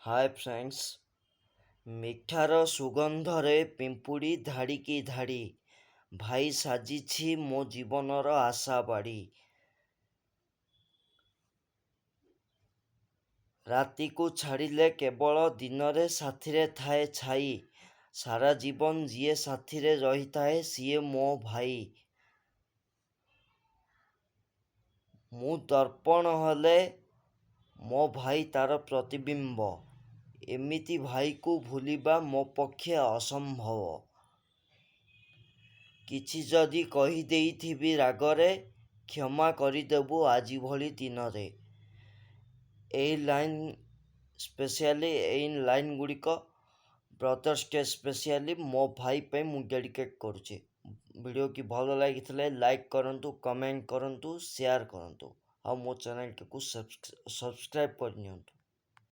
ହାଏ friends, ମିଠାର ସୁଗନ୍ଧରେ ପିମ୍ପୁଡ଼ି ଧାଡ଼ିକି ଧାଡ଼ି, ଭାଇ ସାଜିଛି ମୋ ଜୀବନର ଆଶା ବାଡ଼ି। ରାତିକୁ ଛାଡ଼ିଲେ କେବଳ ଦିନରେ ସାଥିରେ ଥାଏ ଛାଇ, ସାରା ଜୀବନ ଯିଏ ସାଥିରେ ରହିଥାଏ ସିଏ ମୋ ଭାଇ। ମୁଁ ଦର୍ପଣ ହେଲେ ମୋ ଭାଇ ତାର ପ୍ରତିବିମ୍ବ, ଏମିତି ଭାଇକୁ ଭୁଲିବା ମୋ ପକ୍ଷେ ଅସମ୍ଭବ। କିଛି ଯଦି କହିଦେଇଥିବି ରାଗରେ, କ୍ଷମା କରିଦେବୁ ଆଜି ଭଳି ଦିନରେ। ଏଇ ଲାଇନ୍ ଗୁଡ଼ିକ ବ୍ରଦର୍ସ ଡେ ସ୍ପେଶିଆଲି ମୋ ଭାଇ ପାଇଁ ମୁଁ ଡେଡିକେଟ୍ କରୁଛି। ଭିଡ଼ିଓ କି ଭଲ ଲାଗିଥିଲେ ଲାଇକ୍ କରନ୍ତୁ, କମେଣ୍ଟ କରନ୍ତୁ, ସେୟାର କରନ୍ତୁ ଆଉ ମୋ ଚ୍ୟାନେଲଟିକୁ ସବସ୍କ୍ରାଇବ୍ କରିନିଅନ୍ତୁ।